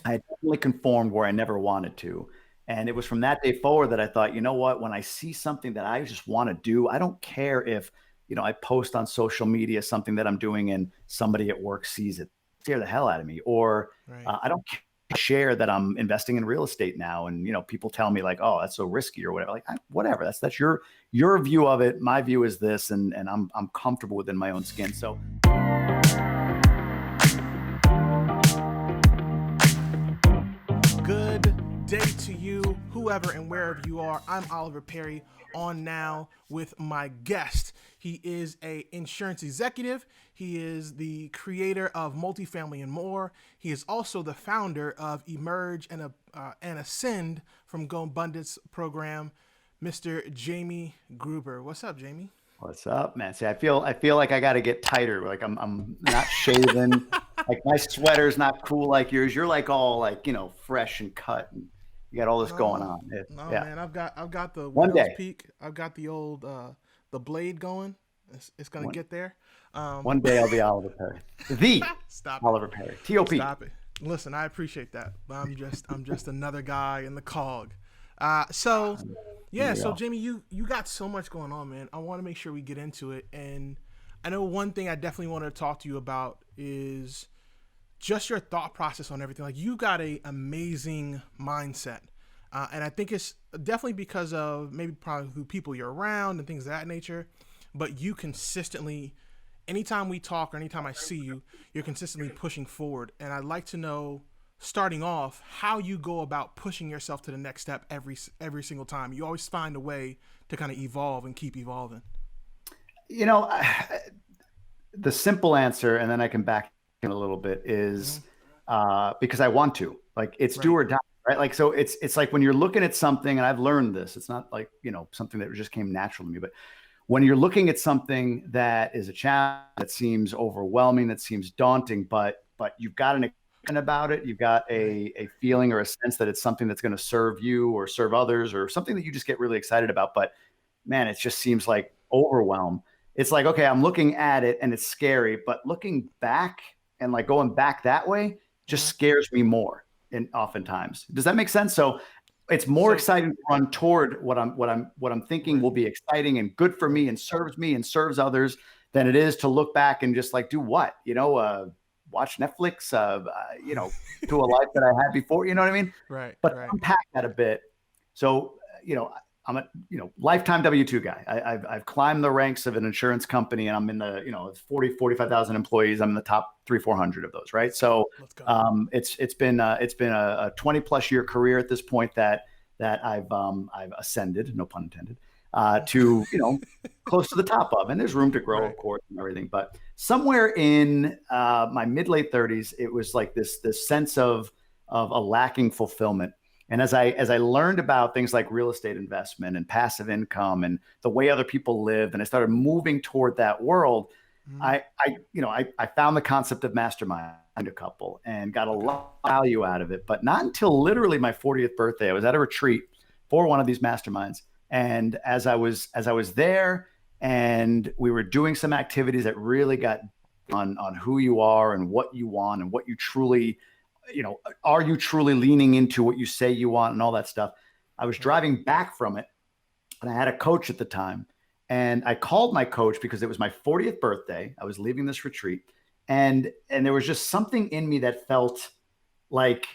I had definitely conformed where I never wanted to. And it was from that day forward that I thought, you know what, when I see something that I just want to do, I don't care if, I post on social media something that I'm doing and somebody at work sees it, scare the hell out of me. Or Right. I don't share that I'm investing in real estate now. And, people tell me like, oh, that's so risky or whatever. Like, whatever, that's your view of it. My view is this, and I'm comfortable within my own skin. So Good day to you, whoever and wherever you are. I'm Oliver Perry, on now with my guest. He is a insurance executive. He is the creator of Multifamily and More. He is also the founder of Emerge and Ascend from GoBundance program, Mr. Jamie Gruber. What's up, Jamie? what's up, man? See, I feel like I got to get tighter. Like I'm not shaven. Like my sweater's not cool like yours. You're like all like, fresh and cut, and you got all this going No, on. no, Yeah. man. I've got the One widow's day, peak. I've got the old the blade going. It's gonna one, get there. Um, one day I'll be Oliver Perry. The Stop it. Oliver Perry. TOP. Stop it. Listen, I appreciate that, but I'm just another guy in the cog. So There yeah, you so go. Jamie, you got so much going on, man. I want to make sure we get into it, and I know one thing I definitely want to talk to you about is just your thought process on everything. Like you got a amazing mindset, and I think it's definitely because of maybe probably who people you're around and things of that nature. But you consistently, anytime we talk or anytime I see you, you're consistently pushing forward. And I'd like to know, starting off, how you go about pushing yourself to the next step every single time. You always find a way to kind of evolve and keep evolving. You know, the simple answer, and then I can back in a little bit, is Hmm. because I want to. Like it's do Right. or die, right? Like so, it's like when you're looking at something, and I've learned this. It's not like something that just came natural to me, but when you're looking at something that is a challenge that seems overwhelming, that seems daunting, but you've got an excitement about it, you've got Right. a feeling or a sense that it's something that's going to serve you or serve others or something that you just get really excited about. But man, it just seems like overwhelm. It's like, okay, I'm looking at it and it's scary, but looking back and like going back that way just Hmm. scares me more. And oftentimes, does that make sense? So it's more So exciting to run toward what I'm thinking right. will be exciting and good for Right. me and serves others than it is to look back and just like do what, watch Netflix, to a life that I had before. You know what I mean? Right. But to Right. unpack that a bit. So, I'm a lifetime W-2 guy. I've climbed the ranks of an insurance company, and I'm in the 45,000 employees. I'm in the top 300-400 of those, right? So Let's go. it's been a 20 plus year career at this point that I've ascended, no pun intended, to close to the top of, and there's room to grow, Right. of course, and everything. But somewhere in my mid late 30s, it was like this sense of a lacking fulfillment. And as I learned about things like real estate investment and passive income and the way other people lived, and I started moving toward that world, Hmm. I found the concept of mastermind a couple and got a Okay. lot of value out of it. But not until literally my 40th birthday, I was at a retreat for one of these masterminds. And as I was there and we were doing some activities that really got on who you are and what you want and what you truly, are you truly leaning into what you say you want and all that stuff. I was Right. driving back from it, and I had a coach at the time. And I called my coach because it was my 40th birthday. I was leaving this retreat, and there was just something in me that felt like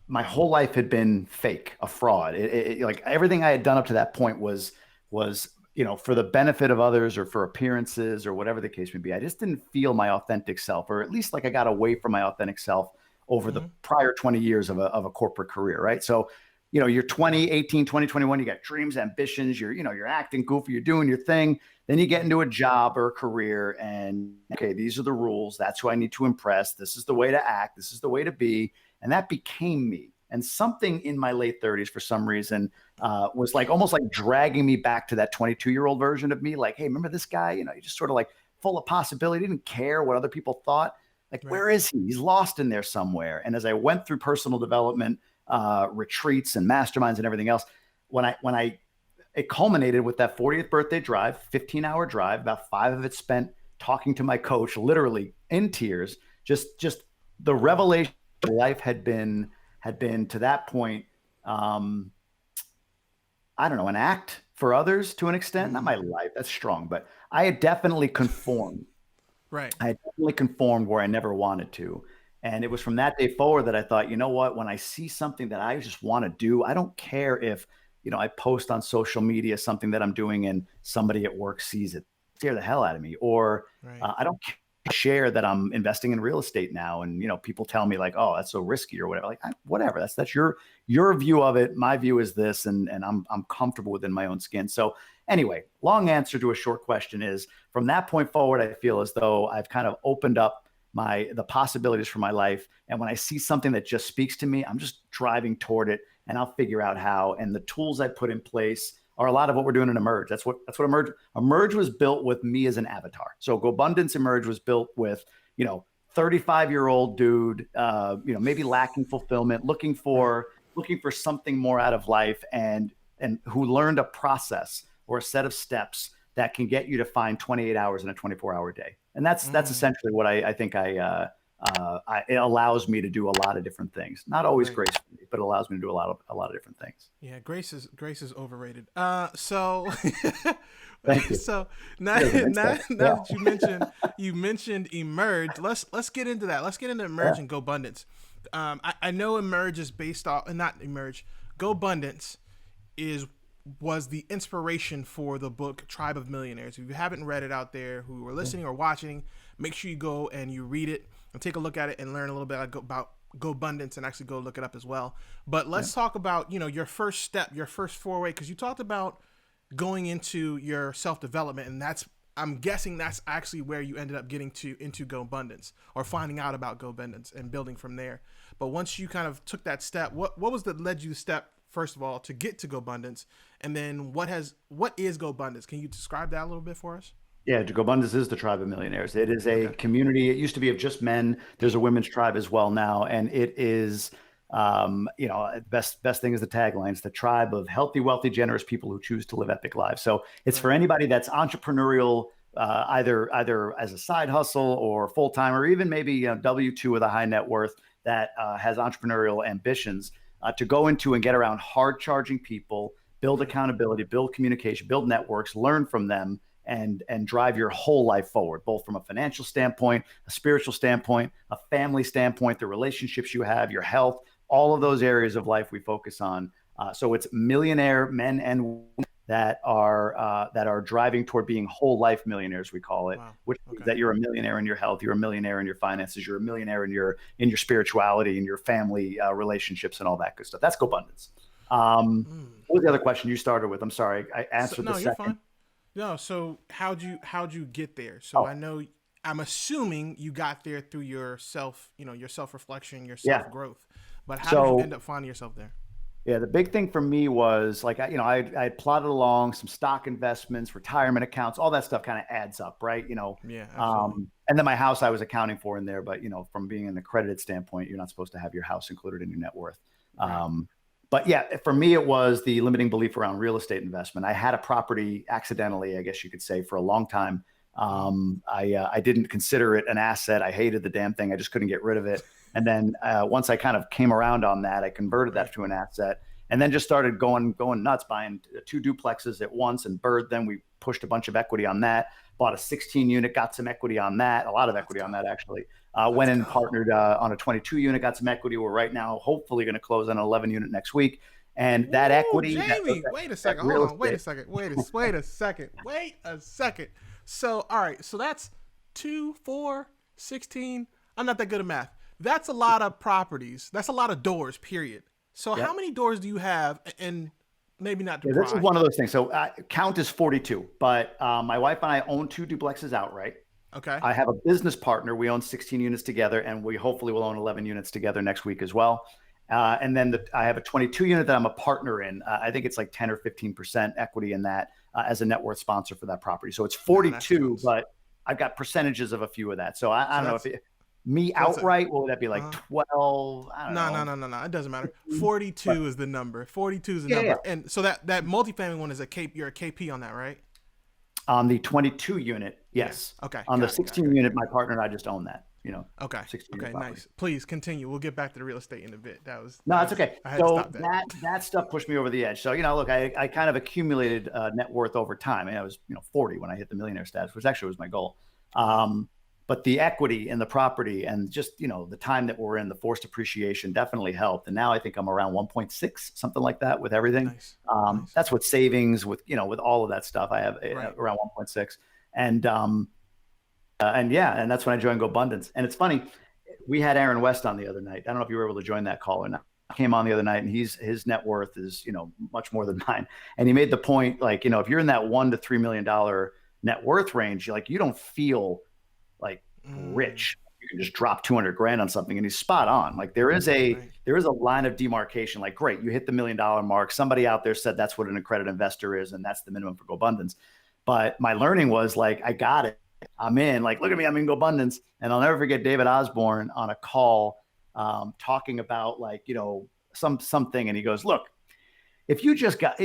my whole life had been fake, a fraud. Like everything I had done up to that point was for the benefit of others or for appearances or whatever the case may be. I just didn't feel my authentic self, or at least like I got away from my authentic self over the Hmm. prior 20 years of a corporate career, right? So you're 20, 18, 20, 21, you got dreams, ambitions, you're acting goofy, you're doing your thing. Then you get Right. into a job or a career and okay, these are the rules. That's who I need to impress. This is the way to act. This is the way to be. And that became me. And something in my late 30s, for some reason, was like almost like dragging me back to that 22-year-old version of me. Like, hey, remember this guy? He just sort of like full of possibility, didn't care what other people thought. Like, Right. where is he? He's lost in there somewhere. And as I went through personal development retreats and masterminds and everything else, when I it culminated with that 40th birthday drive, 15-hour drive, about 5 of it spent talking to my coach, literally in tears, just the revelation life had been to that point, um, I don't know, an act for others to an extent. Not Mm, my life, that's strong, but I had definitely conformed. right. I had definitely conformed where I never wanted to. And it was from that day forward that I thought, you know what, when I see something that I just want to do, I don't care if, I post on social media something that I'm doing and somebody at work sees it, scare the hell out of me. Or Right. I don't share that I'm investing in real estate now. And, people tell me like, oh, that's so risky or whatever. Like, whatever, that's your view of it. My view is this, and I'm comfortable within my own skin. So anyway, long answer to a short question is, from that point forward, I feel as though I've kind of opened up the possibilities for my life. And when I see something that just speaks to me, I'm just driving toward it, and I'll figure out how. And the tools I put in place are a lot of what we're doing in Emerge. That's what Emerge was built with me as an avatar. So GoBundance Emerge was built with, 35-year-old dude, maybe lacking fulfillment, Right. looking for something more out of life, and who learned a process or a set of steps that can get you to find 28 hours in a 24-hour day. And that's Mm, essentially what I think it allows me to do a lot of different things. Not always right. gracefully, but it allows me to do a lot of different things. Yeah, Grace is overrated. So Thank you. so now, Cheers, man. now So, now yeah, that you mentioned Emerge, let's get into that. Let's get into yeah, Emerge and GoBundance. I know Emerge is based off, not Emerge. GoBundance is was the inspiration for the book Tribe of Millionaires. If you haven't read it out there, who are listening or watching, make sure you go and you read it and take a look at it and learn a little bit about GoBundance, and actually go look it up as well. But yeah. let's talk about your first step, your first foray, because you talked about going into your self development, and I'm guessing that's actually where you ended up getting to into GoBundance, or finding out about GoBundance and building from there. But once you kind of took that step, what was that led you step first of all to get to GoBundance, and then what is GoBundance? Can you describe that a little bit for us? Yeah, GoBundance is the tribe of millionaires. It is a Okay. community. It used to be of just men. There's a women's tribe as well now, and it is, best thing is the tagline. It's the tribe of healthy, wealthy, generous people who choose to live epic lives. So it's for Right. anybody that's entrepreneurial, either as a side hustle or full time, or even maybe W-2 with a high net worth that has entrepreneurial ambitions, to go into and get around hard charging people, build Right. accountability, build communication, build networks, learn from them, and drive your whole life forward, both from a financial standpoint, a spiritual standpoint, a family standpoint, the relationships you have, your health, all of those areas of life we focus on. So it's millionaire men and women that are driving toward being whole life millionaires, we call it, Wow. which means Okay. that you're a millionaire in your health, you're a millionaire in your finances, you're a millionaire in your spirituality, in your family relationships, and all that good stuff. That's GoBundance. Mm. What was the other question you started with? I'm sorry, I So, answered the no, you're second. fine. No, so how'd you get there? So Oh, I know, I'm assuming you got there through your self, your self reflection, your yeah. self growth. But how did you So end up finding yourself there? yeah, the big thing for me was like, I plotted along some stock investments, retirement accounts, all that stuff kind of adds up, right? Yeah, absolutely. And then my house I was accounting for in there, but from being an accredited standpoint, you're not supposed to have your house included in your net worth. Right. Um, but yeah, for me, it was the limiting belief around real estate investment. I had a property accidentally, I guess you could say, for a long time. Mm. I didn't consider it an asset. I hated the damn thing. I just couldn't get rid of it. And then once I kind of came around on that, I converted Right. that to an asset, and then just started going nuts, buying two duplexes at once and bird them. We pushed a bunch of equity on that. Bought a 16 unit, got some equity on that, a lot of Let's equity on go. that actually. Let's Went and go. partnered on a 22 unit, got some equity. We're right now hopefully going to close on an 11 unit next week. And that Woo, equity, Jamie. Wait a that second. Hold real on. Wait a estate, second. Wait a second. Wait a second. So, all right. So that's 2, 4, 16. I'm not that good at math. That's a lot of properties. That's a lot of doors, period. So, yeah. how many doors do you have? And maybe not to Yeah, this is pry. one of those things. So count is 42, but my wife and I own two duplexes outright. Okay. I have a business partner. We own 16 units together, and we hopefully will own 11 units together next week as well. And then I have a 22 unit that I'm a partner in. I think it's like 10 or 15% equity in that as a net worth sponsor for that property. So it's Nah, that's 42, tons. but I've got percentages of a few of that. So I So don't know if that's me so that's a outright, what would that be like uh 12? I don't no, no, know. no, no, no. It doesn't matter. 15? But 42 is the number. 42 is the yeah, yeah. number. And so that multifamily one is a K. You're a KP on that, right? On the 22 unit, Yeah. yes. Okay. On the Got it. Got it. 16 Got it. unit, Got it. my partner and I just own that. Okay. 16-year Okay. property. Nice. Please continue. We'll get back to the real estate in a bit. No, that's okay. I had to So stop that. that stuff pushed me over the edge. So, look, I kind of accumulated net worth over time. I was, 40 when I hit the millionaire status, which actually was my goal. But the equity in the property and just, the time that we're in, the forced appreciation definitely helped. And now I think I'm around 1.6, something like that with everything. Nice. Nice. That's what savings with, with all of that stuff. I have Right. around 1.6. And yeah, and that's when I joined GoBundance. And it's funny, we had Aaron West on the other night. I don't know if you were able to join that call or not. Came on the other night, and his net worth is much more than mine. And he made the point, like, if you're in that $1 to $3 million net worth range, you don't feel like rich. You can just drop 200 grand on something, and he's spot on. Like there is a line of demarcation. Like, great, you hit the $1 million mark. Somebody out there said that's what an accredited investor is, and that's the minimum for GoBundance. But my learning was like, I got it. I'm in. Like, look at me, I'm in GoBundance. And I'll never forget David Osborne on a call talking about something. And he goes, look, if you just got,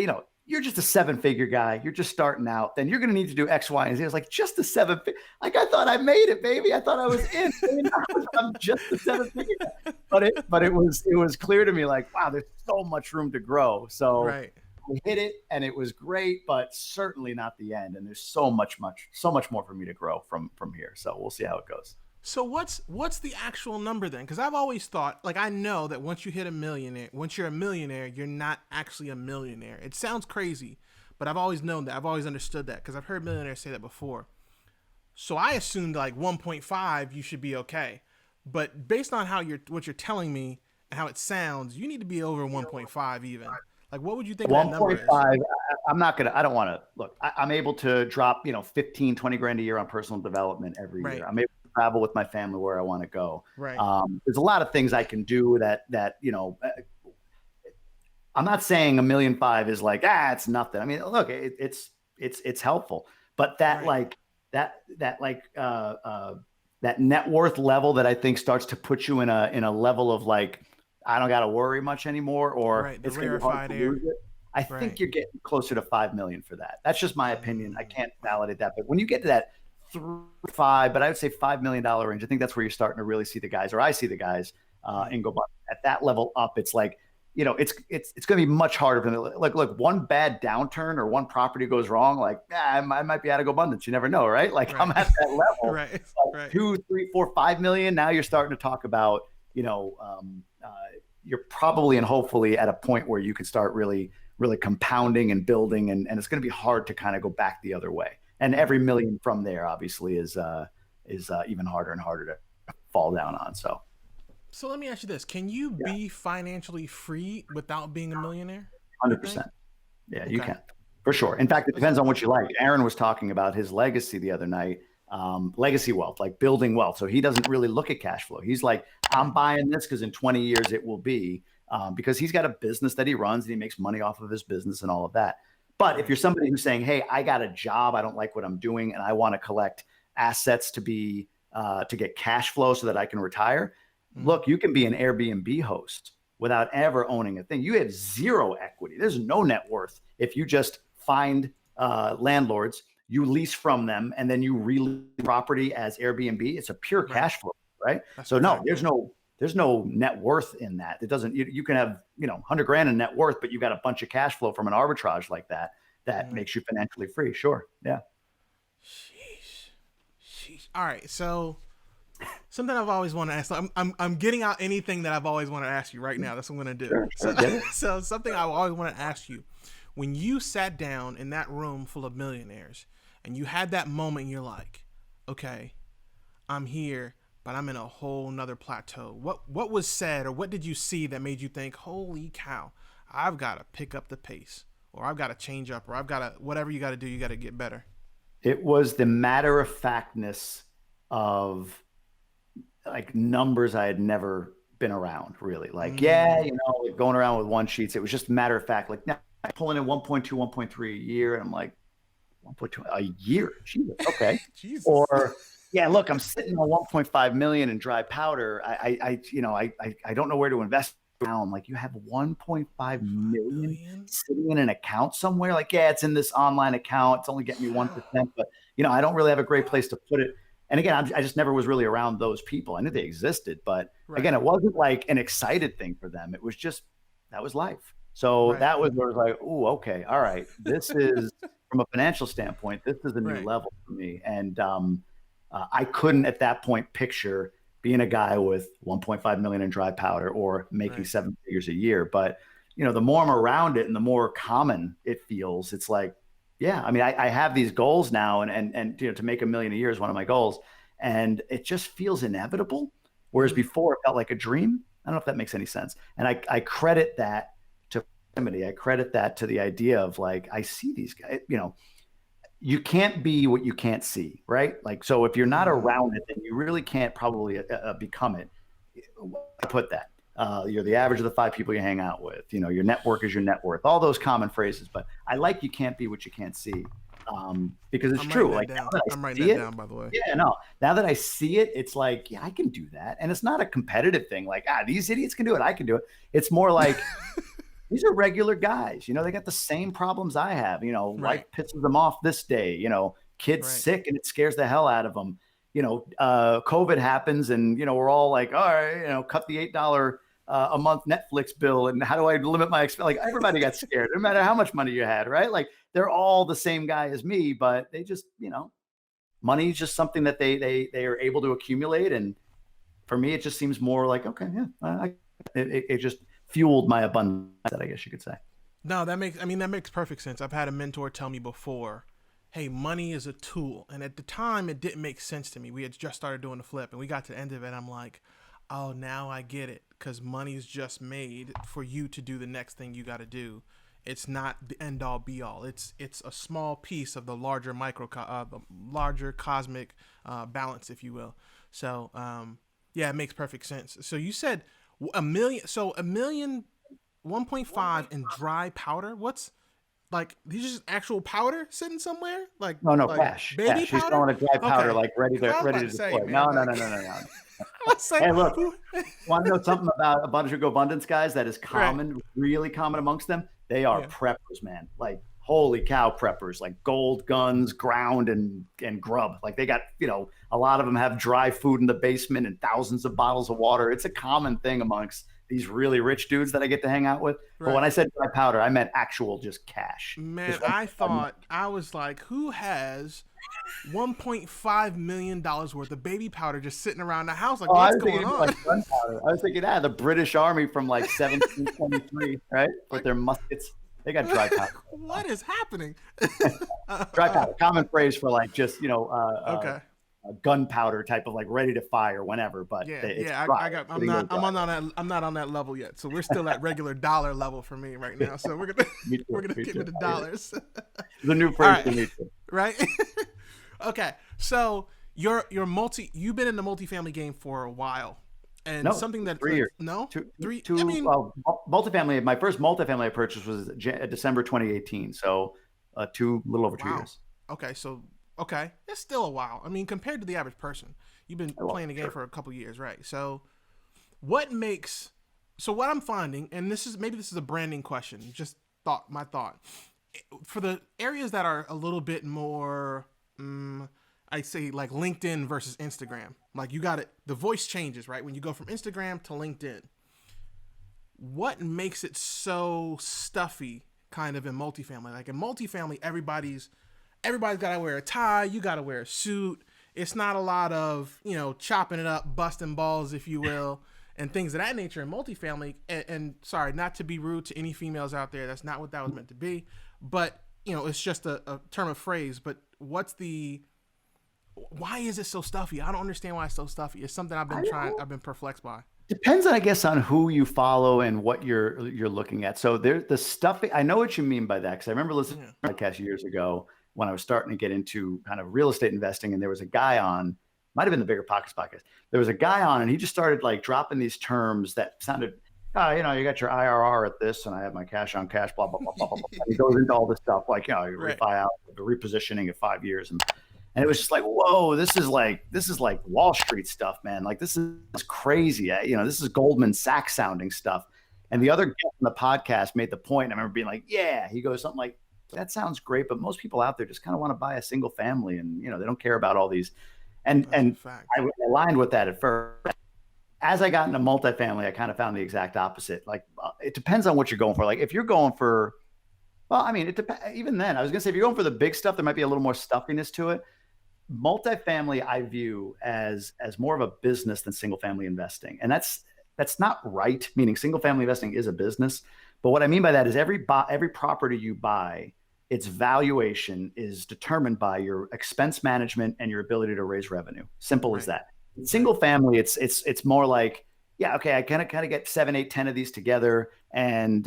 you're just a 7-figure guy, you're just starting out, then you're going to need to do X, Y, and Z. I was like, just a 7-figure. Like, I thought I made it, baby. I thought I was in. I'm just a 7-figure guy. But it was clear to me, like, wow, there's so much room to grow. So right. We hit it and it was great, but certainly not the end. And there's so much more for me to grow from here. So we'll see how it goes. So what's the actual number then? Because I've always thought, like, I know that once you're a millionaire, you're not actually a millionaire. It sounds crazy, but I've always known that. I've always understood that because I've heard millionaires say that before. So I assumed like 1.5, you should be okay. But based on what you're telling me and how it sounds, you need to be over 1.5 even. Like, what would you think that number is? 1.5, I don't want to look, I'm able to drop, 15, 20 grand a year on personal development every year. I'm able to travel with my family where I want to go. Right. There's a lot of things I can do that, I'm not saying $1.5 million is like, it's nothing. I mean, look, it's helpful, but that that net worth level that I think starts to put you in a level of like, I don't got to worry much anymore, or it's going to be hard to lose it. I think you're getting closer to 5 million for that. That's just my opinion. I can't validate that, but when you get to that 3-5, but I would say $5 million range, I think that's where you're starting to really see the guys, or I see the guys in GoBundance at that level up. It's like, it's going to be much harder for them. Like, look, one bad downturn or one property goes wrong, like, I might be out of GoBundance. You never know, right? Like I'm at that level. Right. Like 2, 3, 4, 5 million. Now you're starting to talk about, you're probably and hopefully at a point where you can start really, really compounding and building, and it's going to be hard to kind of go back the other way. And every million from there obviously is even harder and harder to fall down on. So let me ask you this: can you be financially free without being a millionaire? 100%. Yeah, you can, for sure. In fact, it depends on what you like. Aaron was talking about his legacy the other night. Legacy wealth, like building wealth. So he doesn't really look at cash flow. He's like, I'm buying this because in 20 years it will be, because he's got a business that he runs and he makes money off of his business and all of that. But if you're somebody who's saying, hey, I got a job, I don't like what I'm doing, and I want to collect assets to get cash flow so that I can retire. Look, you can be an Airbnb host without ever owning a thing. You have zero equity. There's no net worth. If you just find landlords, you lease from them, and then you release property as Airbnb. It's a pure cash flow, right? So no, there's no net worth in that. It doesn't. You can have 100 grand in net worth, but you got a bunch of cash flow from an arbitrage like that makes you financially free. Sure, yeah. Sheesh. All right, so something I've always wanted to ask. I'm getting out anything that I've always wanted to ask you right now. That's what I'm going to do. Sure. So something I always want to ask you: when you sat down in that room full of millionaires and you had that moment, you're like, okay, I'm here, but I'm in a whole nother plateau. What was said, or what did you see that made you think, holy cow, I've got to pick up the pace, or I've got to change up, or I've got to, whatever you got to do, you got to get better? It was the matter of factness of like numbers I had never been around, really. Like, going around with one sheets, it was just matter of fact, like now pulling in 1.2, 1.3 a year. And I'm like, 1.2 a year. Jesus. Okay. Jesus. Or look, I'm sitting on 1.5 million in dry powder. I don't know where to invest now. I'm like, you have 1.5 million sitting in an account somewhere. Like, it's in this online account. It's only getting me 1%, but I don't really have a great place to put it. And again, I just never was really around those people. I knew they existed, but Right. again, it wasn't like an excited thing for them. It was just, that was life. So Right. that was where it was like, oh, okay, all right. This is, from a financial standpoint, this is a new Right. level for me. And I couldn't at that point picture being a guy with 1.5 million in dry powder or making Right. 7 figures a year. But the more I'm around it and the more common it feels, it's like, yeah, I mean, I have these goals now, and to make 1 million a year is one of my goals, and it just feels inevitable. Whereas Mm-hmm. before it felt like a dream. I don't know if that makes any sense. And I credit that to proximity. I credit that to the idea of like, I see these guys, you can't be what you can't see, right? Like, so if you're not Mm. around it, then you really can't probably become it. I put that. You're the average of the 5 people you hang out with. Your network is your net worth. All those common phrases. But I like you can't be what you can't see, because it's I'm writing true. that Like down. now that I I'm writing see that it, down, by the way. yeah, no. Now that I see it, it's like, yeah, I can do that, and it's not a competitive thing. Like, these idiots can do it, I can do it. It's more like, these are regular guys. They got the same problems I have. Wife Right. pisses them off this day. Kids Right. sick and it scares the hell out of them. COVID happens and we're all like, all right, cut the $8 a month Netflix bill, and how do I limit my expense? Like, everybody got scared, no matter how much money you had, right? Like, they're all the same guy as me, but they just, money is just something that they are able to accumulate, and for me, it just seems more like, okay, yeah, it just fueled my abundance, I guess you could say. No, that makes perfect sense. I've had a mentor tell me before, "Hey, money is a tool." And at the time it didn't make sense to me. We had just started doing the flip and we got to the end of it and I'm like, "Oh, now I get it, cuz money is just made for you to do the next thing you got to do. It's not the end all be all. It's a small piece of the the larger cosmic balance, if you will." So, yeah, it makes perfect sense. So you said a million, so a million 1.5 in dry powder. What's like these just actual powder sitting somewhere? Like No, no, like cash, baby cash. He's powder? throwing a dry powder, Okay. like ready Cuz to I was ready about to to say, deploy. man, No, no, no, like no, no, no. I was like, Hey, look, who want to know something about a bunch of GoBundance guys that is right. common, really common amongst them? They are Yeah. preppers, man. Like, holy cow, preppers. Like, gold, guns, ground, and grub. Like, they got, a lot of them have dry food in the basement and thousands of bottles of water. It's a common thing amongst these really rich dudes that I get to hang out with. But when Right. I said dry powder, I meant actual just cash. Man, Just I 1.5. thought I was like, who has $1.5 million worth of baby powder just sitting around the house? Like, Oh, I what's was thinking going it'd be on? like gunpowder. I was thinking, the British Army from like 1723, right? With Like, their muskets. They got dry powder. what is happening? Dry powder, common phrase for like just, Okay. gunpowder type of like ready to fire whenever, but Yeah, it's yeah. dry. I got. It's sitting there dry. I'm not on that level yet. So we're still at regular dollar level for me right now. So we're gonna Me too. we're gonna Me get too. into I hear it. dollars. The new All phrase right, for me too. right. Okay. So you've been in the multifamily game for a while, and No, something that 3 years. no Two, three. I two. mean, Well, multifamily. My first multifamily I purchased was December 2018. So, little over 2 wow. years. Okay. So okay, it's still a while. I mean, compared to the average person, you've been Well, playing the game sure. for a couple years, right? So what makes what I'm finding, and this is a branding question, just my thought for the areas that are a little bit more, I say like LinkedIn versus Instagram. Like you got it, the voice changes right when you go from Instagram to LinkedIn. What makes it so stuffy, kind of in multifamily? Like in multifamily, everybody's got to wear a tie. You got to wear a suit. It's not a lot of chopping it up, busting balls, if you will, and things of that nature in multifamily. And sorry, not to be rude to any females out there, that's not what that was meant to be. But it's just a term of phrase. But why is it so stuffy? I don't understand why it's so stuffy. It's something I don't know. I've been perplexed by. Depends, I guess, on who you follow and what you're looking at. So there, the stuff I know what you mean by that, because I remember listening Yeah. to a podcast years ago when I was starting to get into kind of real estate investing, and there was a guy on, might have been the Bigger Pockets podcast. There was a guy on, and he just started like dropping these terms that sounded, you got your IRR at this, and I have my cash on cash, blah blah blah blah blah. Blah. And he goes into all this stuff like you Right. refi out, the repositioning at 5 years, and it was just like, whoa, this is like Wall Street stuff, man. Like, this is crazy. This is Goldman Sachs sounding stuff. And the other guest on the podcast made the point. I remember being like, yeah, he goes something like, that sounds great, but most people out there just kind of want to buy a single family, and they don't care about all these. That's a And fact. I aligned with that at first. As I got into multifamily, I kind of found the exact opposite. Like it depends on what you're going for. Like if you're going for, well, I mean, it depends. Even then, I was gonna say if you're going for the big stuff, there might be a little more stuffiness to it. Multifamily, I view as more of a business than single family investing, and that's not right. Meaning, single family investing is a business, but what I mean by that is every property you buy, its valuation is determined by your expense management and your ability to raise revenue. Simple as Right. that. Right. Single family, it's more like, yeah, okay, I kind of get 7, 8, 10 of these together, and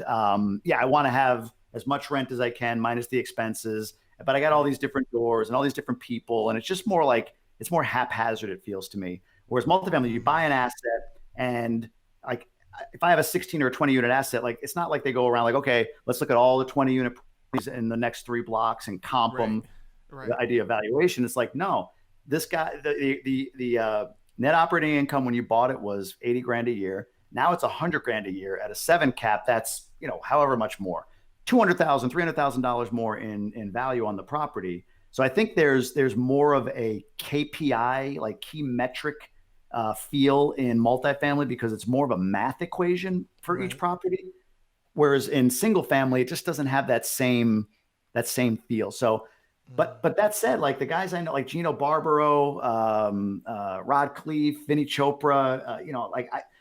yeah, I want to have as much rent as I can minus the expenses, but I got all Right. these different doors and all these different people, and it's just more like it's more haphazard. It feels to me. Whereas multifamily, you Mm, buy an asset, and like if I have a 16 or a 20 unit asset, like it's not like they go around like, okay, let's look at all the 20 unit in the next 3 blocks and comp right. them. Right. The idea of valuation, it's like, no, this guy, the net operating income when you bought it was 80 grand a year. Now it's 100 grand a year at a 7 cap. That's, however much more, 200,000, $300,000 more in value on the property. So I think there's more of a KPI, like key metric feel in multifamily because it's more of a math equation for each Right. property. Whereas in single family, it just doesn't have that same feel. So, Mm, but that said, like the guys I know, like Gino Barbaro, Rod Cleef, Vinny Chopra,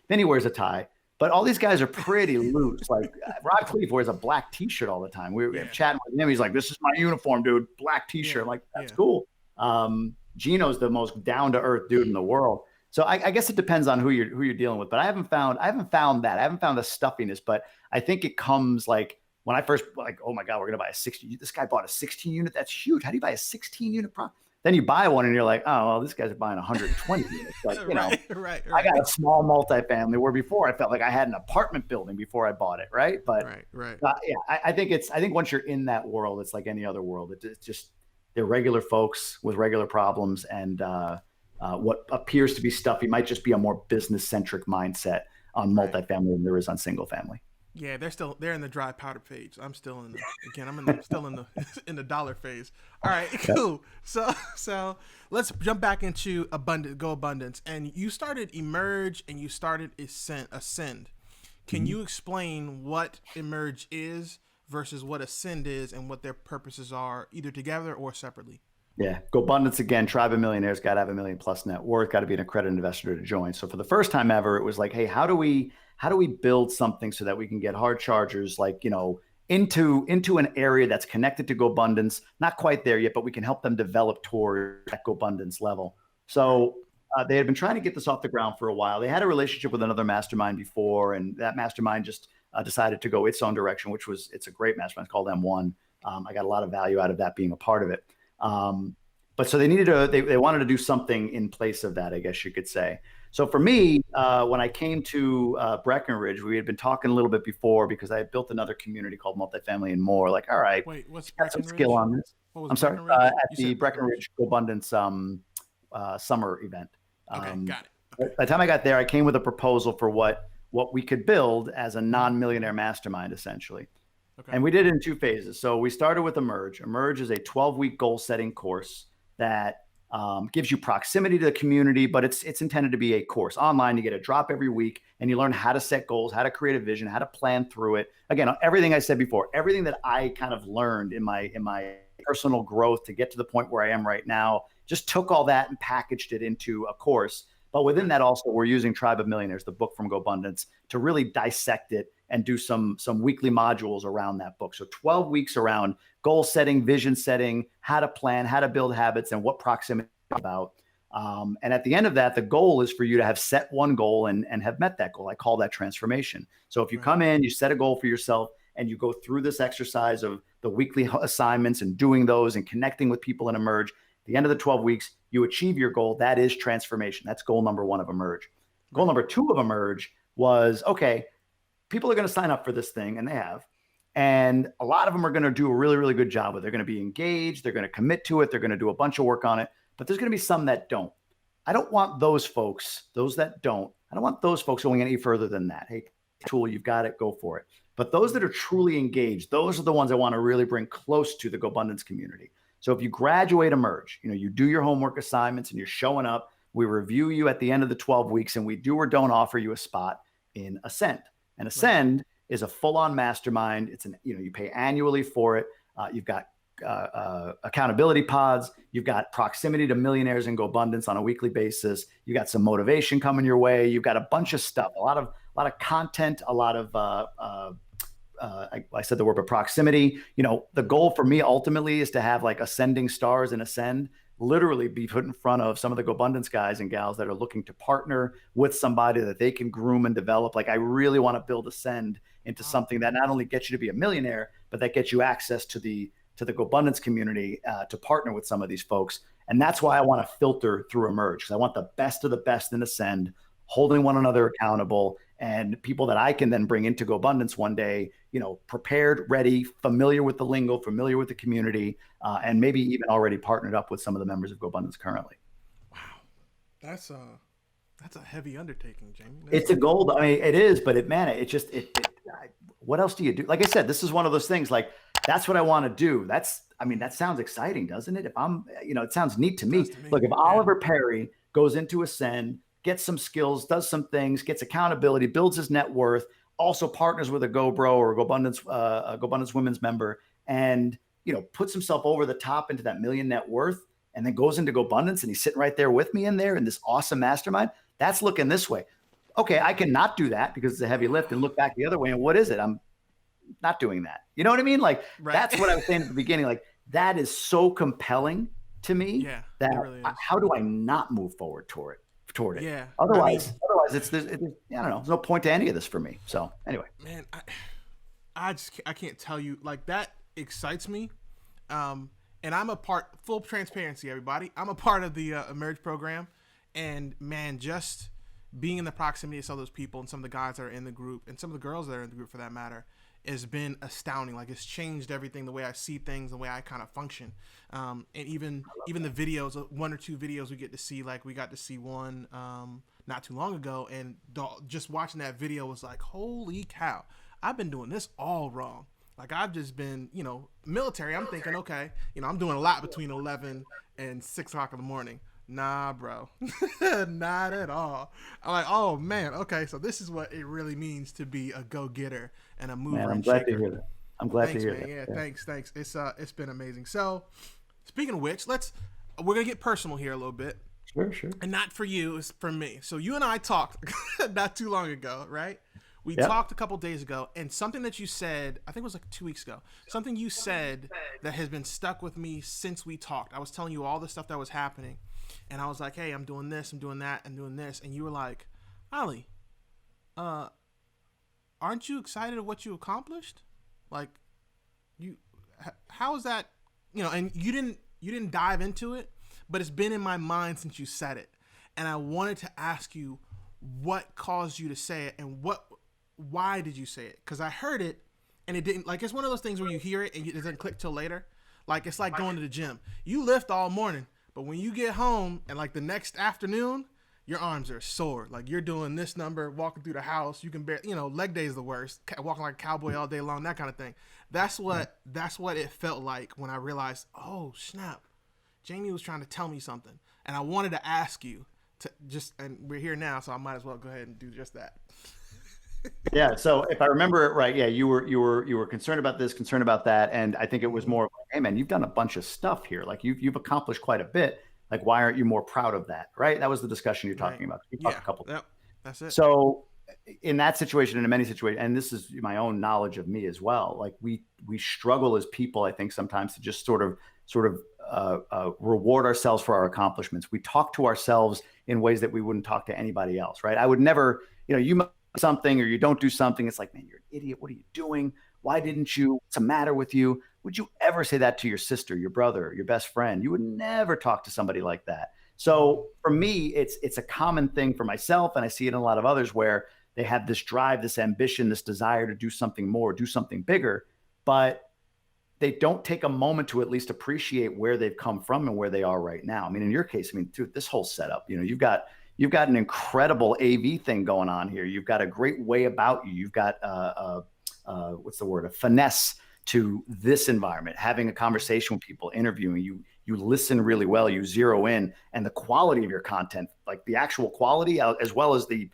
Vinny wears a tie, but all these guys are pretty loose. Like Rod Cleef wears a black T-shirt all the time. We were yeah. chatting with him. He's like, "This is my uniform, dude. Black T-shirt." Yeah. I'm like, that's Yeah. cool. Gino's the most down to earth dude in the world. So I guess it depends on who you're dealing with. But I haven't found that. I haven't found the stuffiness. But I think it comes like when I first like, oh my God, we're gonna buy a 16. This guy bought a 16 unit. That's huge. How do you buy a 16 unit property? Then you buy one and you're like, oh well, this guy's buying 120 units. Like, Right. Right. I got Right. a small multifamily where before I felt like I had an apartment building before I bought it, right? But Right. Right. yeah, I think once you're in that world, it's like any other world. It's just they're regular folks with regular problems, and what appears to be stuffy might just be a more business centric mindset on Right. multifamily than there is on single family. Yeah, they're in the dry powder phase. I'm still in the again. I'm in the still in the in the dollar phase. All right, Yep. cool. So let's jump back into abundance. And you started emerge and you started ascend. Can Mhm. you explain what emerge is versus what ascend is and what their purposes are, either together or separately? Yeah, GoBundance again. Tribe of Millionaires got to have a million plus net worth. Got to be an accredited investor to join. So for the first time ever, it was like, hey, how do we build something so that we can get hard chargers like into an area that's connected to GoBundance? Not quite there yet, but we can help them develop toward that GoBundance level. Right. So they had been trying to get this off the ground for a while. They had a relationship with another mastermind before, and that mastermind just decided to go its own direction, it's a great mastermind. It's called M1. I got a lot of value out of that being a part of it. Um, but so they wanted to do something in place of that, I guess you could say. So for me, when I came to Breckenridge, we had been talking a little bit before because I had built another community called Multifamily and More. Like, all right, Wait, what's got some skill Breckenridge? on this. What was I'm sorry, Breckenridge? at You the said Breckenridge. Breckenridge Abundance summer event. Okay, Um, got it. by Okay. the time I got there, I came with a proposal for what we could build as a Mm-hmm. non-millionaire mastermind, essentially. Okay. And we did it in 2 phases. So we started with Emerge. Emerge is a 12-week goal setting course that gives you proximity to the community, but it's intended to be a course online. You get a drop every week, and you learn how to set goals, how to create a vision, how to plan through it. Again, everything I said before, everything that I kind of learned in my personal growth to get to the point where I am right now, just took all that and packaged it into a course. But within Okay. that, also, we're using Tribe of Millionaires, the book from GoBundance, to really dissect it and do some weekly modules around that book. So 12 weeks around goal setting, vision setting, how to plan, how to build habits, and what proximity is about. And at the end of that, the goal is for you to have set one goal and have met that goal. I call that transformation. So if you Right. come in, you set a goal for yourself, and you go through this exercise of the weekly assignments and doing those and connecting with people and Emerge. At the end of the 12 weeks, you achieve your goal. That is transformation. That's goal number one of Emerge. Goal Right. number two of Emerge was, okay, people are going to sign up for this thing, and they have. And a lot of them are going to do a really, really good job with it. They're going to be engaged. They're going to commit to it. They're going to do a bunch of work on it. But there's going to be some that don't. I don't want those folks, those that don't, I don't want those folks going any further than that. Hey, tool, you've got it, go for it. But those that are truly engaged, those are the ones I want to really bring close to the GoBundance community. So if you graduate Emerge, you do your homework assignments and you're showing up, we review you at the end of the 12 weeks and we do or don't offer you a spot in Ascend. And Right. Ascend is a full-on mastermind. You pay annually for it. You've got accountability pods. You've got proximity to millionaires and GoBundance on a weekly basis. You got some motivation coming your way. You've got a bunch of stuff, a lot of content, a lot of I said the word, but proximity. The goal for me ultimately is to have like ascending stars in Ascend literally be put in front of some of the GoBundance guys and gals that are looking to partner with somebody that they can groom and develop. Like I really want to build Ascend into something that not only gets you to be a millionaire, but that gets you access to the GoBundance community to partner with some of these folks. And that's why I want to filter through Emerge, because I want the best of the best in Ascend, holding one another accountable, and people that I can then bring into GoBundance one day, prepared, ready, familiar with the lingo, familiar with the community, and maybe even already partnered up with some of the members of GoBundance currently. Wow, that's a heavy undertaking, Jamie. It's a goal. I mean, it is, but what else do you do? Like I said, this is one of those things. Like that's what I want to do. That sounds exciting, doesn't it? If I'm, it sounds neat to me. Look, if Oliver Perry goes into Ascend, gets some skills, does some things, gets accountability, builds his net worth, also partners with a GoBro or a GoBundance women's member, and puts himself over the top into that million net worth, and then goes into GoBundance and he's sitting right there with me in this awesome mastermind. That's looking this way. Okay, I can not do that because it's a heavy lift and look back the other way. And what is it? I'm not doing that. You know what I mean? Like That's what I was saying at the beginning. Like that is so compelling to me. Yeah, that really how do I not move forward toward it? Yeah. Otherwise, it's I don't know. There's no point to any of this for me. So anyway, man, I can't tell you, like that excites me. And I'm a part, full transparency, everybody. I'm a part of the Emerge program, and man, just being in the proximity of some of those people and some of the guys that are in the group and some of the girls that are in the group for that matter has been astounding. Like it's changed everything, the way I see things, the way I kind of function. And even the videos, one or two videos we get to see, like we got to see one not too long ago, and just watching that video was like, holy cow, I've been doing this all wrong. Like I've just been, military. I'm thinking, okay, I'm doing a lot between 11 and 6 o'clock in the morning. Nah, bro, not at all. I'm like, oh man, okay, so this is what it really means to be a go-getter and a mover. Man, I'm glad to hear that. I'm glad to hear man. that. Yeah, thanks. It's been amazing. So, speaking of which, we're gonna get personal here a little bit. Sure. And not for you, it's for me. So you and I talked not too long ago, right? We talked a couple days ago, and something that you said, I think it was like 2 weeks ago, something you said that has been stuck with me since we talked. I was telling you all the stuff that was happening, and I was like, hey, I'm doing this, I'm doing that, I'm doing this. And you were like, Ali, aren't you excited of what you accomplished? Like, how is that, and you didn't dive into it, but it's been in my mind since you said it. And I wanted to ask you what caused you to say it, and why did you say it? Because I heard it and it didn't, like, it's one of those things where you hear it and it doesn't click till later. Like, it's like going to the gym. You lift all morning, but when you get home and like the next afternoon, your arms are sore. Like you're doing this number, walking through the house. You can bear, leg day is the worst. Walking like a cowboy all day long, that kind of thing. That's what it felt like when I realized, oh snap, Jamie was trying to tell me something. And I wanted to ask you and we're here now, so I might as well go ahead and do just that. Yeah. So if I remember it right, yeah, you were concerned about this, concerned about that, and I think it was more, hey man, you've done a bunch of stuff here. Like you've accomplished quite a bit. Like why aren't you more proud of that? Right. That was the discussion you're talking about. We talked a couple. Yep. That's it. So in that situation, and in many situations, and this is my own knowledge of me as well. Like we struggle as people, I think, sometimes to just sort of reward ourselves for our accomplishments. We talk to ourselves in ways that we wouldn't talk to anybody else. Right. I would never, you something or you don't do something, it's like, man, you're an idiot. What are you doing? Why didn't you? What's the matter with you? Would you ever say that to your sister, your brother, your best friend? You would never talk to somebody like that. So for me, it's a common thing for myself, and I see it in a lot of others where they have this drive, this ambition, this desire to do something more, do something bigger, but they don't take a moment to at least appreciate where they've come from and where they are right now. I mean, in your case, dude, this whole setup, you've got an incredible AV thing going on here. You've got a great way about you. You've got what's the word? A finesse to this environment, having a conversation with people, interviewing you listen really well, you zero in, and the quality of your content, like the actual quality, as well as the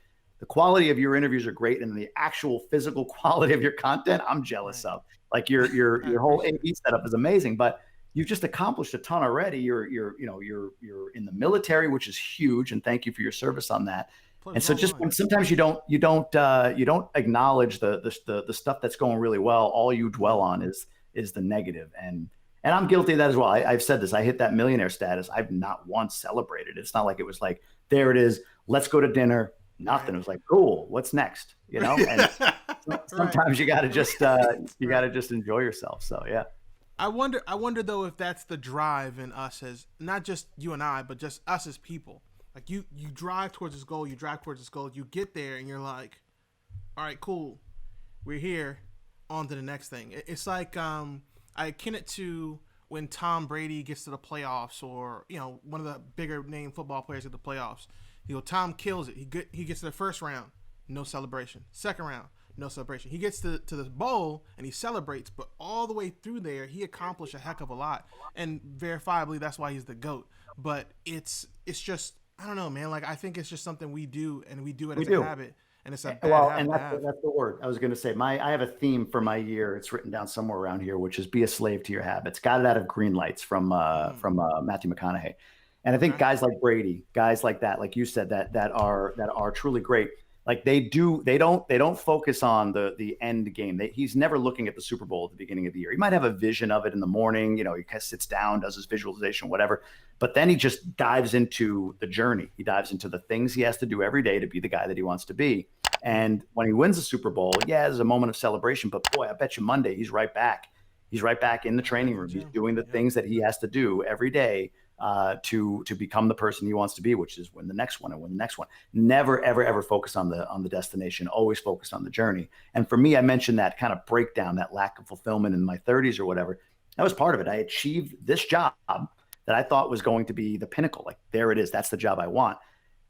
quality of your interviews are great, and the actual physical quality of your content, I'm jealous Right. of. Like your I your whole appreciate it. AV setup is amazing, but you've just accomplished a ton already. You're in the military, which is huge, and thank you for your service on that. And Pleasure's so all just mine. when sometimes you don't acknowledge the stuff that's going really well, all you dwell Mm, on is the negative. And I'm guilty of that as well. I've said this. I hit that millionaire status. I've not once celebrated. It's not like it was like, there it is. Let's go to dinner. right. Nothing. It was like, cool. What's next? You know. And Right. sometimes you got to Right. just Right. enjoy yourself. So yeah, I wonder though if that's the drive in us as not just you and I, but just us as people. Like you drive towards this goal, you drive towards this goal, you get there and you're like, all right, cool. We're here, on to the next thing. It's like I akin it to when Tom Brady gets to the playoffs, or one of the bigger name football players at the playoffs. Tom kills it. He gets to the first round, no celebration. Second round, no celebration. He gets to the bowl and he celebrates, but all the way through there, he accomplished a heck of a lot, and verifiably that's why he's the GOAT. But it's just, I don't know, man. Like, I think it's just something we do, and we do it we as a do. habit, and it's a bad Well, and habit to have. that's the word I was going to say. I have a theme for my year. It's written down somewhere around here, which is be a slave to your habits. Got it out of Green Lights Mm, from Matthew McConaughey. And I think okay. guys like Brady, guys like that, like you said, that are truly great. Like they don't focus on the end game. He's never looking at the Super Bowl at the beginning of the year. He might have a vision of it in the morning. You know, he kind of sits down, does his visualization, whatever. But then he just dives into the journey. He dives into the things he has to do every day to be the guy that he wants to be. Mm, And when he wins the Super Bowl, yeah, there's a moment of celebration. But boy, I bet you Monday he's right back. He's right back in the right back training in the room. He's gym. doing the Yep. things that he has to do every day to become the person he wants to be, which is win the next one and win the next one. Never, ever, ever focus on the destination. Always focus on the journey. And for me, I mentioned that kind of breakdown, that lack of fulfillment in my 30s or whatever. That was part of it. I achieved this job that I thought was going to be the pinnacle. Like, there it is. That's the job I want.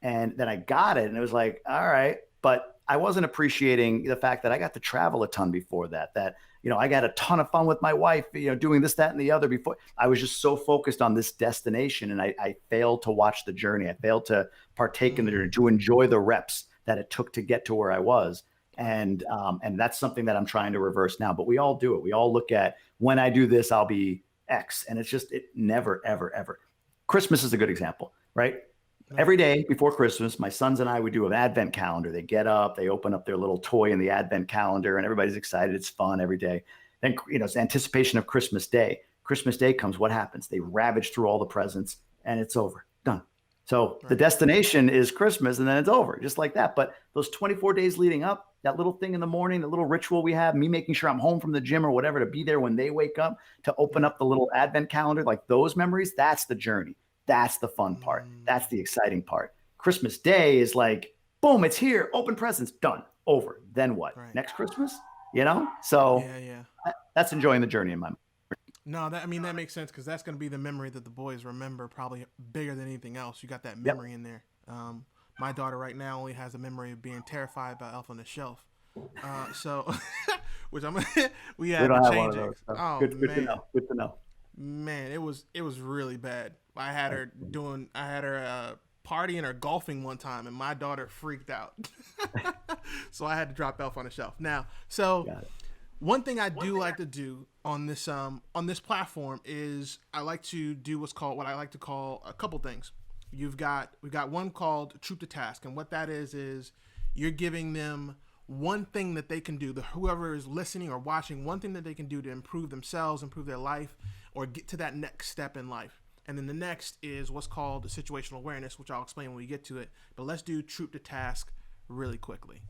And then I got it, and it was like, all right, but I wasn't appreciating the fact that I got to travel a ton before that. I got a ton of fun with my wife, doing this, that, and the other before. I was just so focused on this destination, and I failed to watch the journey. I failed to partake in the journey, Mm, to enjoy the reps that it took to get to where I was. right. And that's something that I'm trying to reverse now. But we all do it. We all look at, when I do this, I'll be X, and it never, ever, ever. Christmas is a good example, right? Right. Every day before Christmas, my sons and I would do an advent calendar. They get up, they open up their little toy in the advent calendar, and everybody's excited. It's fun every day. Then, it's anticipation of Christmas Day. Christmas Day comes, what happens? They ravage through all the presents, and it's over. Done. So the Right. destination is Christmas, and then it's over, just like that. But those 24 days leading up, that little thing in the morning, the little ritual we have, me making sure I'm home from the gym or whatever to be there when they wake up, to open Right. up the little advent calendar, like those memories, that's the journey. That's the fun part. Mm, That's the exciting part. Christmas Day is like, boom, it's here. Open presents, done, over. Then what? right. Next Christmas? So Yeah. Yeah. that's enjoying the journey in my mind. No, that makes sense, because that's going to be the memory that the boys remember, probably bigger than anything else. You got that Yep. memory in there. My daughter right now only has a memory of being terrified by Elf on the Shelf. So, which we We had to don't have one change of it. those. So Oh good to man, know. Good to know. man, it was really bad. I had her partying or golfing one time, and my daughter freaked out. So I had to drop Elf on the Shelf. Now, so Got it. one thing I do like to do on this platform is I like to do what I like to call a couple things. We've got one called Troop to Task, and what that is you're giving them one thing that they can do. Whoever is listening or watching, one thing that they can do to improve themselves, improve their life, or get to that next step in life. And then the next is what's called situational awareness, which I'll explain when we get to it. But let's do Troop to Task really quickly.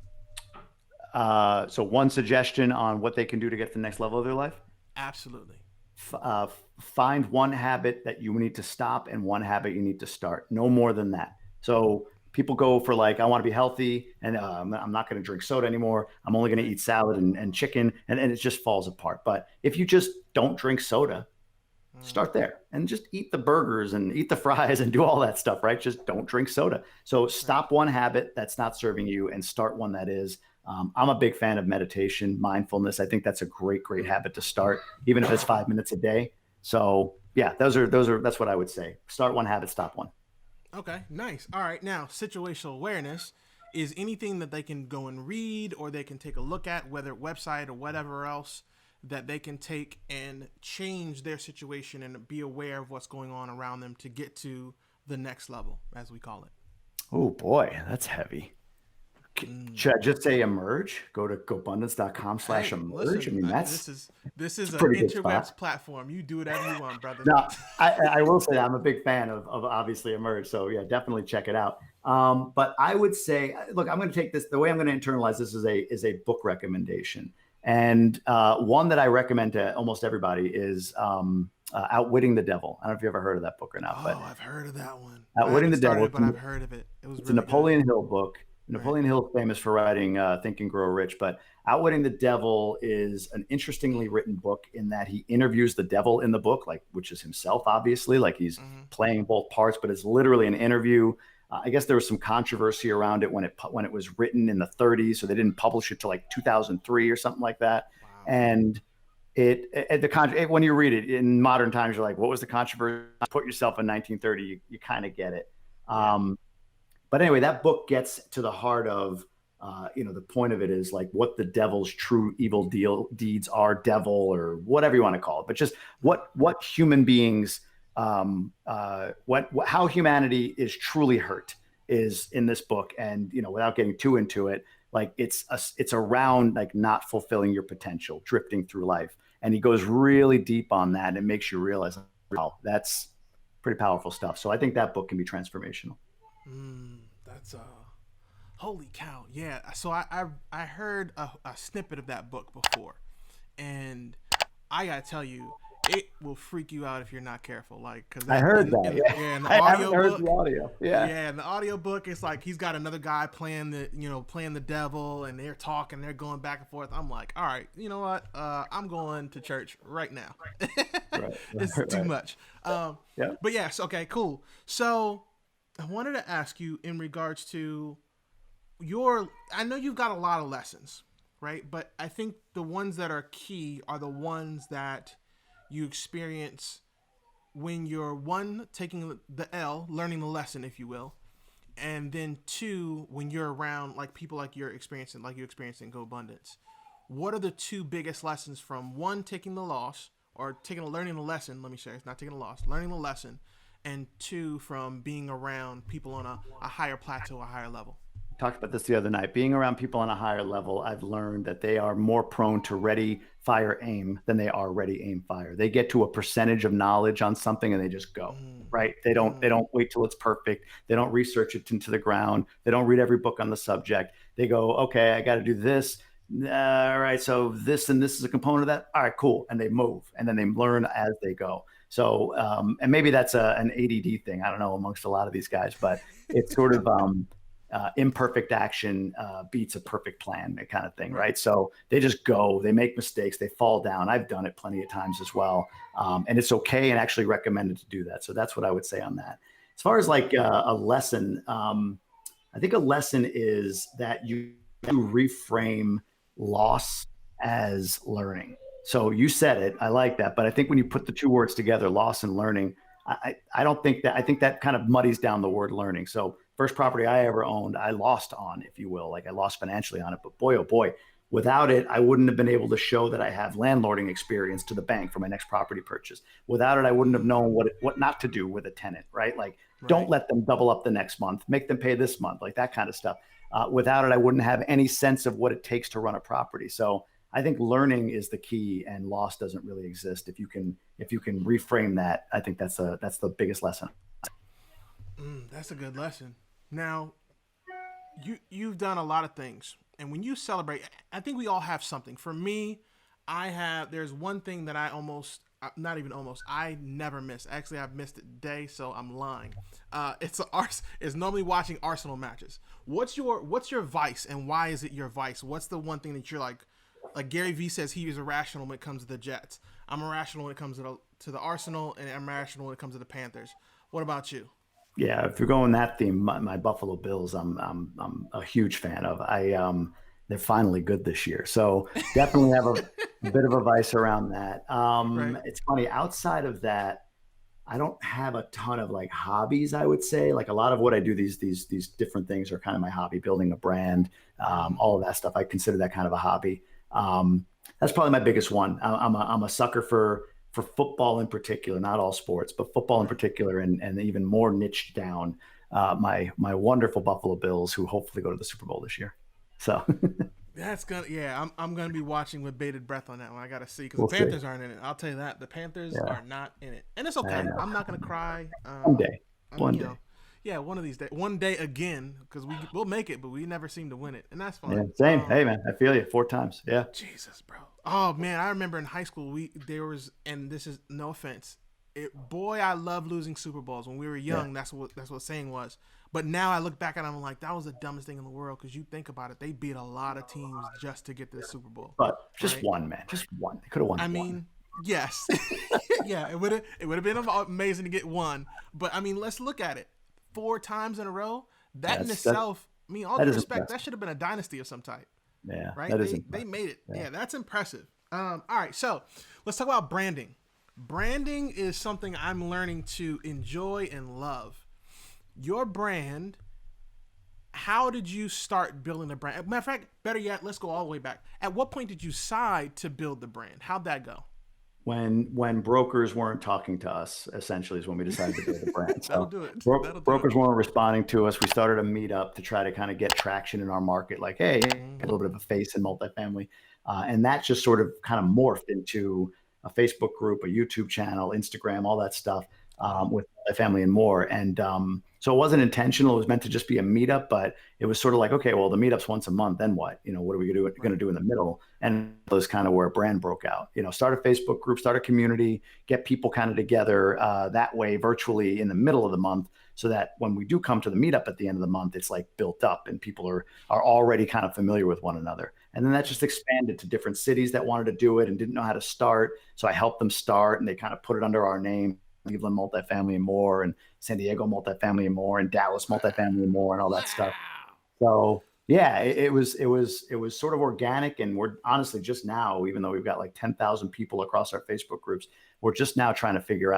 So one suggestion on what they can do to get to the next level of their life: Absolutely. find one habit that you need to stop and one habit you need to start. No more than that. So people go for, like, I want to be healthy, and I'm not going to drink soda anymore. I'm only going to Right. eat salad and chicken, and it just falls apart. But if you just don't drink soda, Mm, start there and just eat the burgers and eat the fries and do all that stuff, right? Just don't drink soda. So right. stop one habit that's not serving you and start one that is. I'm a big fan of meditation, mindfulness. I think that's a great habit to start, even if it's 5 minutes a day. So yeah, that's what I would say. Start one habit, stop one. Okay, nice. All right, now situational awareness is anything that they can go and read or they can take a look at, whether website or whatever else that they can take and change their situation and be aware of what's going on around them to get to the next level, as we call it. Oh boy, that's heavy. Should I just say emerge? Go to gobundance.com slash Hey, emerge. I listen, mean, this it's is a an pretty good interwebs spot. platform. You do whatever you want, brother. Now, I will say I'm a big fan of obviously emerge. So yeah, definitely check it out. But I would say, look, I'm going to take this, the way I'm going to internalize this is a book recommendation. And one that I recommend to almost everybody is Outwitting the Devil. I don't know if you ever heard of that book or not, but Oh, I've heard of that one. I Outwitting haven't the started Devil. it, but I've heard of it. It was It's a really good. Napoleon Hill book. Right. Napoleon Hill is famous for writing Think and Grow Rich, but Outwitting the Devil is an interestingly written book in that he interviews the devil in the book, like which is himself, obviously, like he's Mm-hmm. playing both parts, but it's literally an interview. I guess there was some controversy around it when it was written in the 30s, so they didn't publish it till like 2003 or something like that. Wow. And when you read it in modern times, you're like, what was the controversy? Put yourself in 1930, you kind of get it. Yeah. But anyway, that book gets to the heart of, the point of it is like what the devil's true evil deeds are, devil or whatever you want to call it, but just what human beings, how humanity is truly hurt is in this book. And without getting too into it, like it's around like not fulfilling your potential, drifting through life, and he goes really deep on that and makes you realize, wow, that's pretty powerful stuff. So I think that book can be transformational. That's holy cow. Yeah. So I heard a snippet of that book before, and I gotta tell you, it will freak you out if you're not careful. Like, cause I that heard that. Yeah. in the I haven't audio heard the book, audio. Yeah. yeah, in the audio book, it's like he's got another guy playing the devil, and they're talking, they're going back and forth. I'm like, all right, you know what? I'm going to church right now. Right. This is too Right. much. Yeah. But yes, okay, cool. So I wanted to ask you in regards to I know you've got a lot of lessons, right? But I think the ones that are key are the ones that you experience when you're one taking the L, learning the lesson, if you will, and then two when you're around like people like you're experiencing, like you experienced in GoBundance. What are the two biggest lessons from one taking the loss or learning the lesson? Let me say it's not taking the loss, learning the lesson, and two from being around people on a higher plateau, a higher level. Talked about this the other night. Being around people on a higher level, I've learned that they are more prone to ready, fire, aim than they are ready, aim, fire. They get to a percentage of knowledge on something and they just go. Right? They don't wait till it's perfect. They don't research it into the ground. They don't read every book on the subject. They go, okay, I got to do this. All right, so this and this is a component of that. All right, cool, and they move, and then they learn as they go. So, and maybe that's an ADD thing. I don't know amongst a lot of these guys, but it's sort of imperfect action beats a perfect plan, that kind of thing, Right. right? So they just go, they make mistakes, they fall down. I've done it plenty of times as well, and it's okay and actually recommended to do that. So that's what I would say on that. As far as like a lesson, I think a lesson is that you reframe loss as learning. So you said it, I like that, but I think when you put the two words together, loss and learning, I don't think that, I think that kind of muddies down the word learning. So first property I ever owned, I lost on, if you will, like I lost financially on it, but boy, oh boy, without it, I wouldn't have been able to show that I have landlording experience to the bank for my next property purchase. Without it, I wouldn't have known what not to do with a tenant, right? Like, don't Right. let them double up the next month, make them pay this month, like that kind of stuff. Without it, I wouldn't have any sense of what it takes to run a property. So I think learning is the key, and loss doesn't really exist. If you can reframe that, I think that's the biggest lesson. That's a good lesson. Now, you've done a lot of things, and when you celebrate, I think we all have something. For me, there's one thing that I almost not even almost I never miss. Actually, I've missed it today, so I'm lying. It's normally watching Arsenal matches. What's your vice, and why is it your vice? What's the one thing that you're like Gary Vee says he is irrational when it comes to the Jets. I'm irrational when it comes to the Arsenal, and I'm irrational when it comes to the Panthers. What about you? Yeah, if you're going that theme, my Buffalo Bills, I'm a huge fan of. they're finally good this year. So definitely have a bit of advice around that. Right. It's funny, outside of that, I don't have a ton of like hobbies, I would say. Like a lot of what I do, these different things are kind of my hobby, building a brand, Mm, all of that stuff. I consider that kind of a hobby. That's probably my biggest one. I'm a sucker for football in particular, not all sports, but football in right. particular, and even more niched down. My wonderful Buffalo Bills, who hopefully go to the Super Bowl this year. So That's gonna yeah. I'm gonna be watching with bated breath on that one. I gotta see because the we'll see. Panthers aren't in it. I'll tell you that the Panthers Yeah, are not in it, and it's I okay. know. I'm not gonna cry. One day, I mean one day. yeah, one of these days, one day again, because we'll make it, but we never seem to win it, and that's Yeah, fine. same. Hey man, I feel you. 4 times. Yeah, Jesus, bro. Oh man, I remember in high school there was, and this is no offense. Boy, I love losing Super Bowls when we were yeah. young. That's what saying was. But now I look back at them, I'm like, that was the dumbest thing in the world because you think about it, they beat a lot of teams just to get to the Super Bowl, But just right? one, man. Just one. They could have won I one. mean, yes, yeah, it would have been amazing to get one. But I mean, let's look at it. 4 times in a row. That in That's that. itself, I mean, all That due is respect, that impressive. should have been a dynasty of some type, Yeah, right? that is They impressive. made it. Yeah. Yeah, that's impressive. All right, so let's talk about branding. Branding is something I'm learning to enjoy and love. Your brand. How did you start building the brand? Matter of fact, better yet, let's go all the way back. At what point did you decide to build the brand? How'd that go? When brokers weren't talking to us, essentially, is when we decided to build a brand. That'll So do it. That'll do it. brokers weren't responding to us. We started a meetup to try to kind of get traction in our market. Like, hey, a Mm-hmm. little bit of a face in multifamily, and that just sort of kind of morphed into a Facebook group, a YouTube channel, Instagram, all that stuff, Wow. with multifamily and more. And so it wasn't intentional. It was meant to just be a meetup, but it was sort of like, okay, well, the meetup's once a month. Then what? What are we going Right. to do in the middle? And that was kind of where a brand broke out. Start a Facebook group, start a community, get people kind of together that way virtually in the middle of the month, so that when we do come to the meetup at the end of the month, it's like built up and people are already kind of familiar with one another. And then that Right. just expanded to different cities that wanted to do it and didn't know how to start. So I helped them start, and they kind of put it under our name. Cleveland multifamily and more, and San Diego multifamily and more, and Dallas multifamily and more, and all that stuff. Wow. So yeah, it was sort of organic, and we're honestly just now, even though we've got like 10,000 people across our Facebook groups, we're just now starting to figure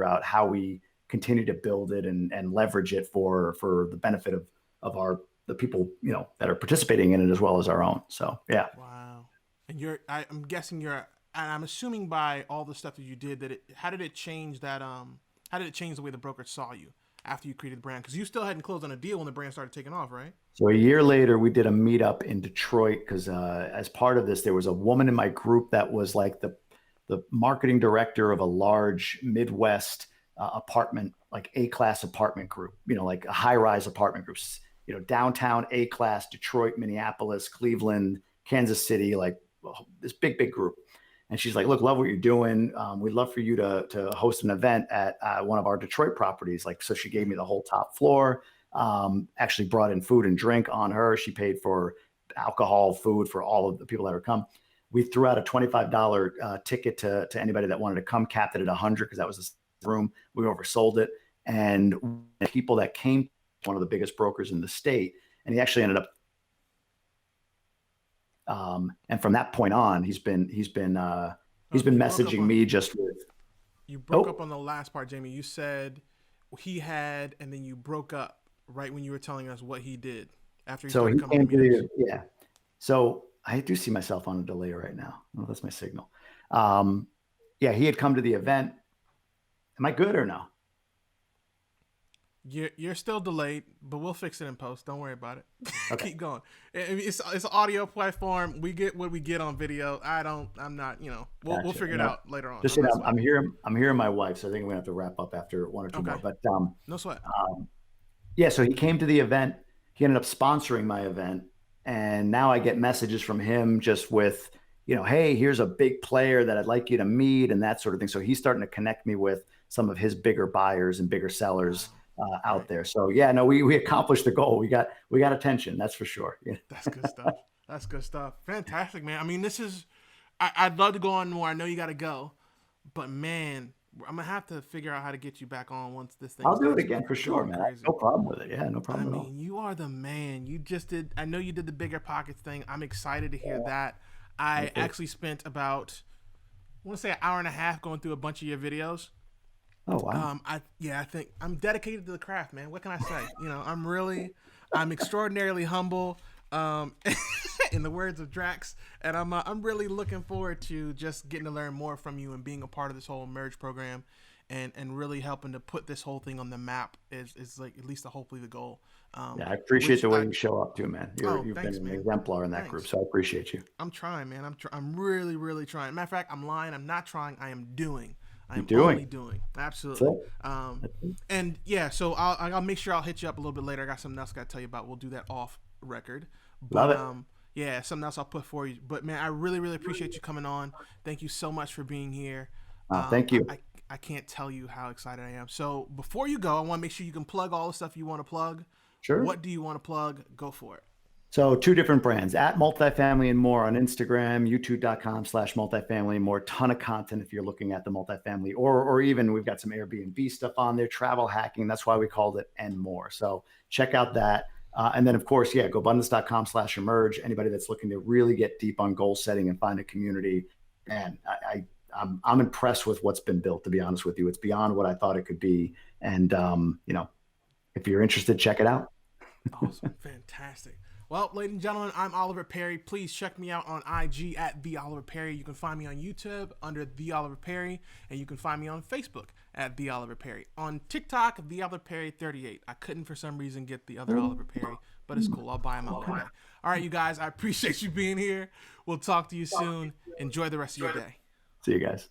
out how we continue to build it and leverage it for the benefit of the people that are participating in it as well as our own. So yeah. Wow. And I'm guessing and I'm assuming by all the stuff that you did how did it change how did it change the way the broker saw you after you created the brand? Because you still hadn't closed on a deal when the brand started taking off, right? So a year later, we did a meetup in Detroit because as part of this, there was a woman in my group that was like the marketing director of a large Midwest apartment, like A-class apartment group, like a high-rise apartment groups, downtown A-class, Detroit, Minneapolis, Cleveland, Kansas City, like this big group. And she's like, look, love what you're doing. We'd love for you to host an event at one of our Detroit properties. Like, so she gave me the whole top floor, actually brought in food and drink on her. She paid for alcohol, food for all of the people that would come. We threw out a $25 ticket to anybody that wanted to come, capped it at 100 because that was the room. We oversold it. And people that came, one of the biggest brokers in the state, and he actually ended up and from that point on, he's been Oh, messaging me just with, you broke up oh, on the last part, Jamie. You said he had, and then you broke up right when you were telling us what he did after he so started he coming to came to meetups. yeah. So I do see myself on a delay right now. Oh, that's my signal. Um, yeah, he had come to the event. Am I good or no? You're still delayed, but we'll fix it in post. Don't worry about it. Okay, Keep going. It's an audio platform. We get what we get on video. I'm not. We'll gotcha. figure it out later on. Just No sweat. I'm hearing my wife, so I think we're gonna have to wrap up after one or two Okay. more. But No sweat. yeah, so he came to the event. He ended up sponsoring my event. And now I get messages from him just with, hey, here's a big player that I'd like you to meet and that sort of thing. So he's starting to connect me with some of his bigger buyers and bigger sellers Wow. out Right. there. So yeah, no, we accomplished the goal. We got attention. That's for sure. Yeah. That's good stuff. That's good stuff. Fantastic, man. I mean, I'd love to go on more. I know you got to go, but man, I'm gonna have to figure out how to get you back on once this thing I'll do it starts again for sure, going man. I have crazy. no problem with it. Yeah, no I problem at all. mean, you are the man. You just did. I know you did the bigger pockets thing. I'm excited to hear Yeah, that. me I too. actually spent about, I want to say, an hour and a half going through a bunch of your videos. Oh wow. I think I'm dedicated to the craft, man. What can I say? I'm extraordinarily humble. Um, in the words of Drax, and I'm really looking forward to just getting to learn more from you and being a part of this whole merge program, and really helping to put this whole thing on the map is like at least hopefully the goal. Yeah, I appreciate Which the way I you show up too, man. Oh, You've been thanks, an man. exemplar in that group, Thanks. so I appreciate you. I'm trying, man. I'm really really trying. Matter of fact, I'm lying. I'm not trying. I am doing. I You're am doing. only doing. That's Absolutely. it. That's it. And yeah, so I'll make sure I'll hit you up a little bit later. I got something else I got to tell you about. We'll do that off record. Love But it. yeah, something else I'll put for you. But man, I really really appreciate you coming on. Thank you so much for being here. Um, Thank I, you. I I can't tell you how excited I am. So before you go, I want to make sure you can plug all the stuff you want to plug. Sure. What do you want to plug? Go for it. So two different brands, at multifamily and more on Instagram, youtube.com/multifamily and more. Ton of content if you're looking at the multifamily, or even we've got some Airbnb stuff on there, travel hacking. That's why we called it and more. So check out that. And then of course, yeah, GoBundance.com/emerge. Anybody that's looking to really get deep on goal setting and find a community. And I'm impressed with what's been built, to be honest with you. It's beyond what I thought it could be. And if you're interested, check it out. Awesome. Fantastic. Well, ladies and gentlemen, I'm Oliver Perry. Please check me out on IG at The Oliver Perry. You can find me on YouTube under The Oliver Perry, and you can find me on Facebook at The Oliver Perry. On TikTok, The Oliver Perry 38. I couldn't for some reason get the other Oliver Perry, but it's cool. I'll buy them out one day. All right, you guys, I appreciate you being here. We'll talk to you soon. Enjoy the rest of your day. See you guys.